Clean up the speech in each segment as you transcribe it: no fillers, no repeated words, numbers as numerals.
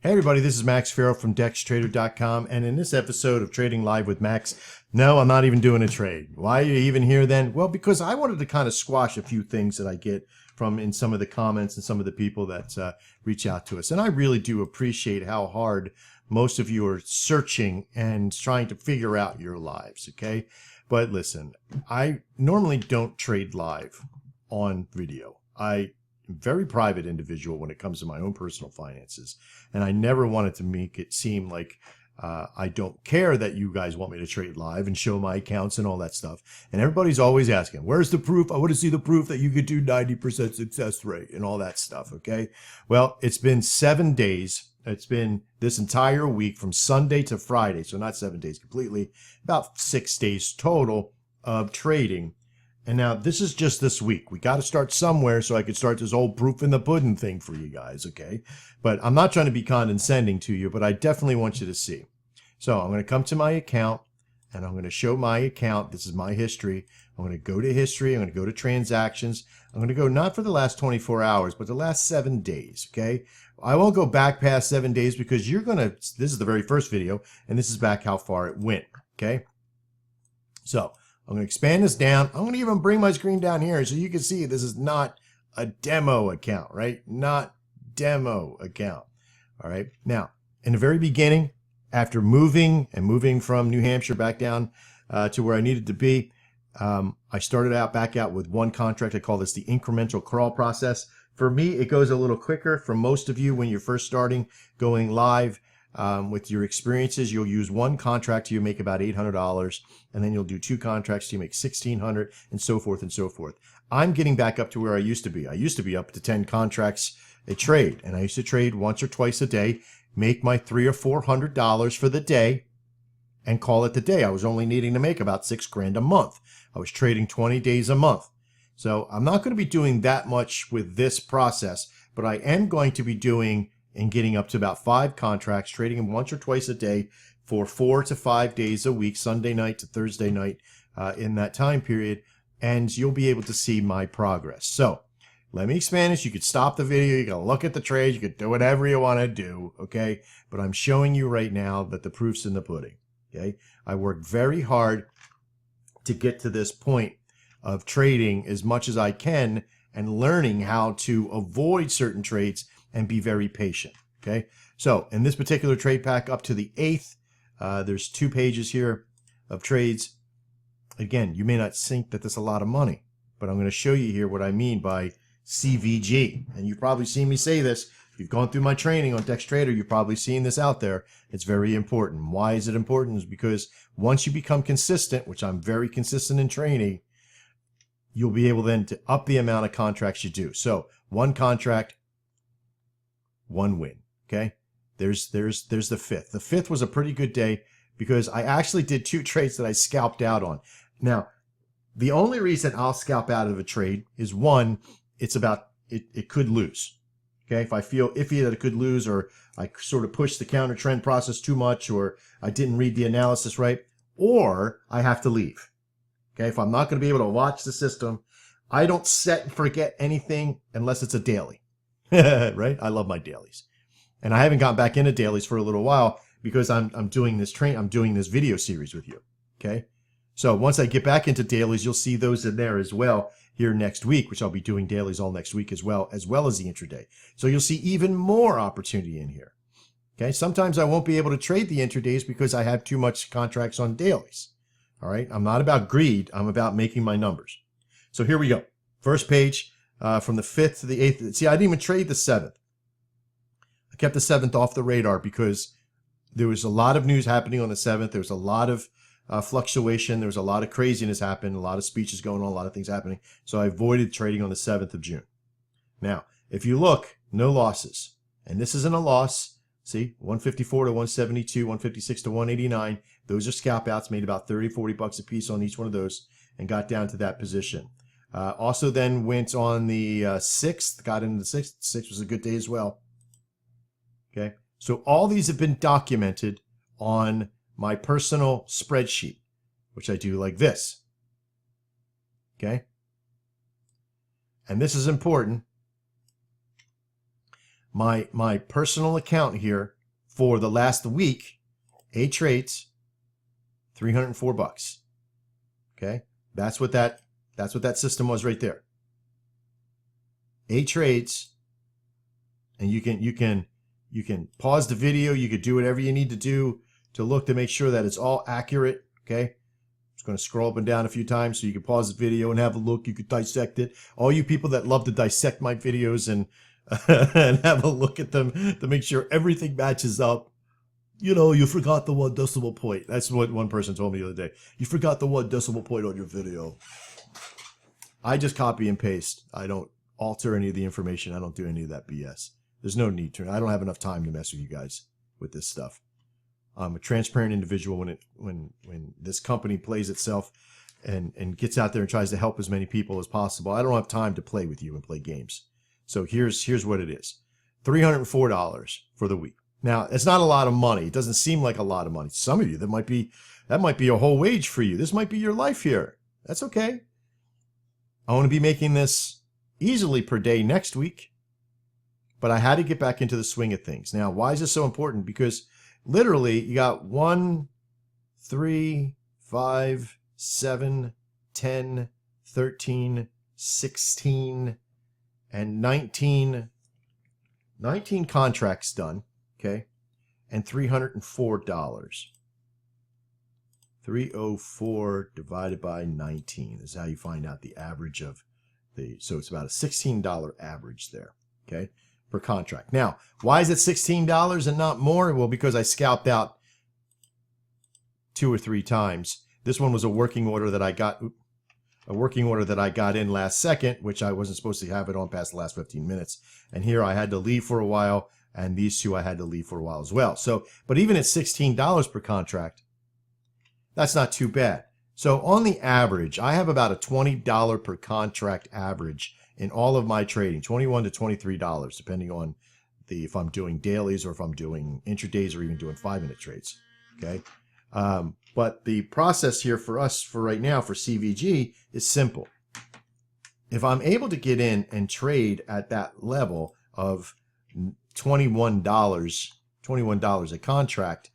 Hey everybody, this is Max Farrell from DexTrader.com, and in this episode of Trading Live with Max, no, I'm not even doing a trade. Why are you even here then? Well, because I wanted to kind of squash a few things that I get from in some of the comments and some of the people that reach out to us. And I really do appreciate how hard most of you are searching and trying to figure out your lives, okay? But listen, I normally don't trade live on video. I very private individual when it comes to my own personal finances. And I never wanted to make it seem like I don't care that you guys want me to trade live and show my accounts and all that stuff. And everybody's always asking, where's the proof? I want to see the proof that you could do 90% success rate and all that stuff, okay? Well, it's been 7 days. It's been this entire week from Sunday to Friday, so not 7 days completely, about 6 days total of trading. And now this is just this week. We got to start somewhere so I could start this whole proof in the pudding thing for you guys, okay? But I'm not trying to be condescending to you, but I definitely want you to see. So I'm going to come to my account, and I'm going to show my account. This is my history. I'm going to go to history. I'm going to go to transactions. I'm going to go not for the last 24 hours, but the last 7 days, okay? I won't go back past 7 days because you're going to, this is the very first video, and this is back how far it went, okay? So I'm going to expand this down. I'm going to even bring my screen down here so you can see this is not a demo account, right? Not demo account. All right. Now, in the very beginning, after moving from New Hampshire back down to where I needed to be, I started back out with one contract. I call this the incremental crawl process. For me, it goes a little quicker. For most of you, when you're first starting going live, with your experiences, you'll use one contract, you make about $800, and then you'll do two contracts, you make $1,600, and so forth and so forth. I'm getting back up to where I used to be. I used to be up to 10 contracts a trade, and I used to trade once or twice a day, make my $300 or $400 for the day, and call it the day. I was only needing to make about $6,000 a month. I was trading 20 days a month. So I'm not going to be doing that much with this process, but I am going to be doing and getting up to about 5 contracts, trading them once or twice a day for 4 to 5 days a week, Sunday night to Thursday night in that time period, and you'll be able to see my progress. So let me expand this. You could stop the video. You can look at the trades. You could do whatever you want to do, okay? But I'm showing you right now that the proof's in the pudding, okay? I worked very hard to get to this point of trading as much as I can and learning how to avoid certain trades and be very patient, okay? So in this particular trade pack up to the 8th, there's 2 pages here of trades. Again, you may not think that that's a lot of money, but I'm going to show you here what I mean by CVG. And you've probably seen me say this. If you've gone through my training on Dex Trader, you've probably seen this out there. It's very important. Why is it important? Is because once you become consistent, which I'm very consistent in training, you'll be able then to up the amount of contracts you do. So one contract, one win, okay? There's the 5th. The 5th was a pretty good day because I actually did 2 trades that I scalped out on. Now, the only reason I'll scalp out of a trade is one, it's about, it could lose, okay? If I feel iffy that it could lose, or I sort of pushed the counter trend process too much, or I didn't read the analysis right, or I have to leave, okay? If I'm not going to be able to watch the system, I don't set and forget anything unless it's a daily. Right? I love my dailies. And I haven't gotten back into dailies for a little while because I'm doing this video series with you. Okay? So once I get back into dailies, you'll see those in there as well here next week, which I'll be doing dailies all next week as well as the intraday. So you'll see even more opportunity in here. Okay? Sometimes I won't be able to trade the intradays because I have too much contracts on dailies. All right? I'm not about greed. I'm about making my numbers. So here we go. First page. From the 5th to the 8th. See, I didn't even trade the 7th. I kept the 7th off the radar because there was a lot of news happening on the 7th. There was a lot of fluctuation. There was a lot of craziness happening, a lot of speeches going on, a lot of things happening. So I avoided trading on the 7th of June. Now, if you look, no losses. And this isn't a loss. See, 154 to 172, 156 to 189. Those are scalp outs, made about 30, 40 bucks a piece on each one of those and got down to that position. Also then went on the 6th, got into the 6th. 6th was a good day as well. Okay, so all these have been documented on my personal spreadsheet, which I do like this. Okay, and this is important. my personal account here for the last week, 8 trades, $304. Okay, that's what that system was right there. 8 trades, and you can pause the video. You could do whatever you need to do to look to make sure that it's all accurate. Okay. Just going to scroll up and down a few times so you can pause the video and have a look. You could dissect it. All you people that love to dissect my videos and and have a look at them to make sure everything matches up. You know, you forgot the 1 decimal point. That's what one person told me the other day. You forgot the 1 decimal point on your video. I just copy and paste. I don't alter any of the information. I don't do any of that BS. There's no need to. I don't have enough time to mess with you guys with this stuff. I'm a transparent individual when this company plays itself and gets out there and tries to help as many people as possible. I don't have time to play with you and play games. So here's what it is. $304 for the week. Now, it's not a lot of money. It doesn't seem like a lot of money. Some of you, that might be a whole wage for you. This might be your life here. That's okay. I want to be making this easily per day next week, but I had to get back into the swing of things. Now, why is this so important? Because literally, you got 1, 3, 5, 7, 10, 13, 16, and 19 contracts done, okay, and $304. 304 divided by 19 is how you find out the average of so it's about a $16 average there, okay, per contract. Now, why is it $16 and not more? Well, because I scalped out 2 or 3 times. This one was a working order that I got in last second, which I wasn't supposed to have it on past the last 15 minutes. And here I had to leave for a while, and these 2 I had to leave for a while as well. So, but even at $16 per contract, that's not too bad. So on the average, I have about a $20 per contract average in all of my trading, $21 to $23, depending on if I'm doing dailies or if I'm doing intradays or even doing 5-minute trades. Okay. But the process here for us for right now for CVG is simple. If I'm able to get in and trade at that level of $21 a contract,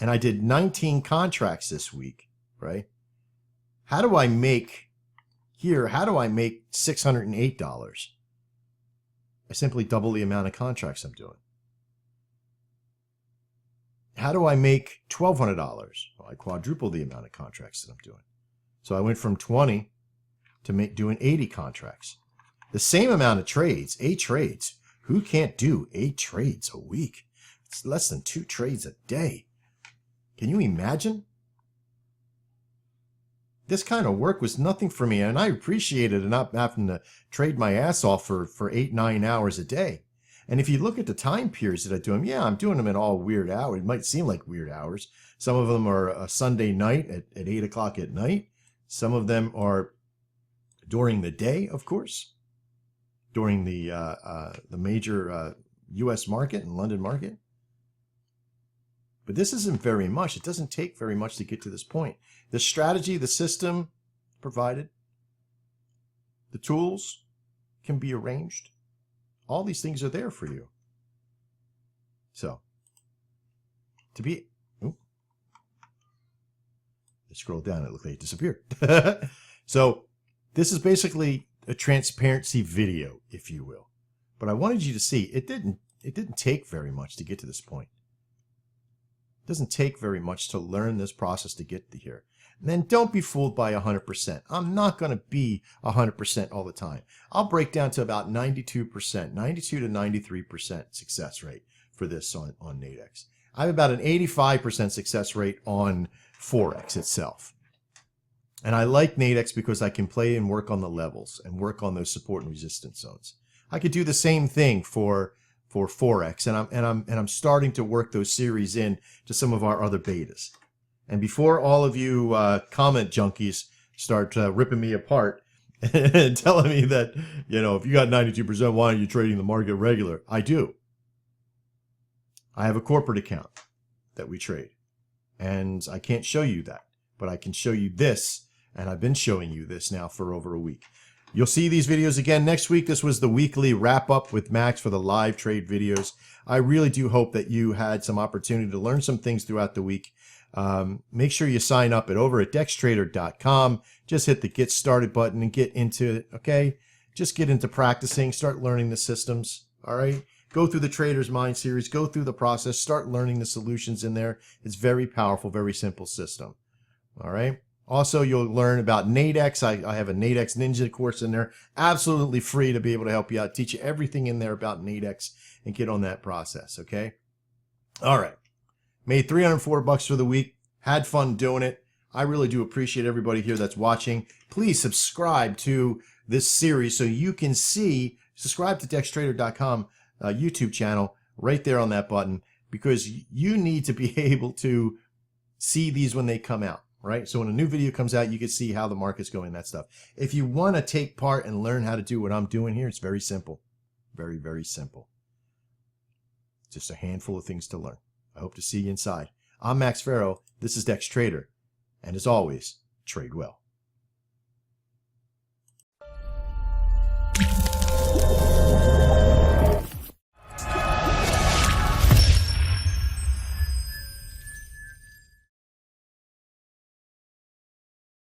and I did 19 contracts this week, right? How do I make $608? I simply double the amount of contracts I'm doing. How do I make $1,200? Well, I quadruple the amount of contracts that I'm doing. So I went from 20 to doing 80 contracts. The same amount of trades, 8 trades. Who can't do 8 trades a week? It's less than 2 trades a day. Can you imagine? This kind of work was nothing for me, and I appreciated not having to trade my ass off for 8-9 hours a day. And if you look at the time periods that I do them, yeah, I'm doing them at all weird hours. It might seem like weird hours. Some of them are a Sunday night at 8 o'clock at night. Some of them are during the day, of course, during the major U.S. market and London market. But this isn't very much. It doesn't take very much to get to this point. The strategy, the system provided, the tools can be arranged. All these things are there for you. So, I scrolled down, it looked like it disappeared. So, this is basically a transparency video, if you will. But I wanted you to see, it didn't take very much to get to this point. It doesn't take very much to learn this process to get to here. And then don't be fooled by 100%. I'm not going to be 100% all the time. I'll break down to about 92%, 92 to 93% success rate for this on Nadex. I have about an 85% success rate on Forex itself. And I like Nadex because I can play and work on the levels and work on those support and resistance zones. I could do the same thing for Forex, and I'm starting to work those series in to some of our other betas. And before all of you comment junkies start ripping me apart and telling me that, you know, if you got 92%, why aren't you trading the market regular? I do. I have a corporate account that we trade, and I can't show you that, but I can show you this, and I've been showing you this now for over a week. You'll see these videos again next week. This was the weekly wrap up with Max for the live trade videos. I really do hope that you had some opportunity to learn some things throughout the week. Make sure you sign up over at dextrader.com. Just hit the get started button and get into it. Okay. Just get into practicing, start learning the systems. All right. Go through the Trader's Mind series, go through the process, start learning the solutions in there. It's very powerful, very simple system. All right. Also, you'll learn about Nadex. I have a Nadex Ninja course in there, absolutely free to be able to help you out, teach you everything in there about Nadex and get on that process. Okay. All right. Made $304 for the week. Had fun doing it. I really do appreciate everybody here that's watching. Please subscribe to this series so you can see, subscribe to dextrader.com YouTube channel right there on that button, because you need to be able to see these when they come out, right? So when a new video comes out, you can see how the market's going, that stuff. If you want to take part and learn how to do what I'm doing here, it's very simple. Very, very simple. Just a handful of things to learn. I hope to see you inside. I'm Max Farrow. This is Dex Trader. And as always, trade well.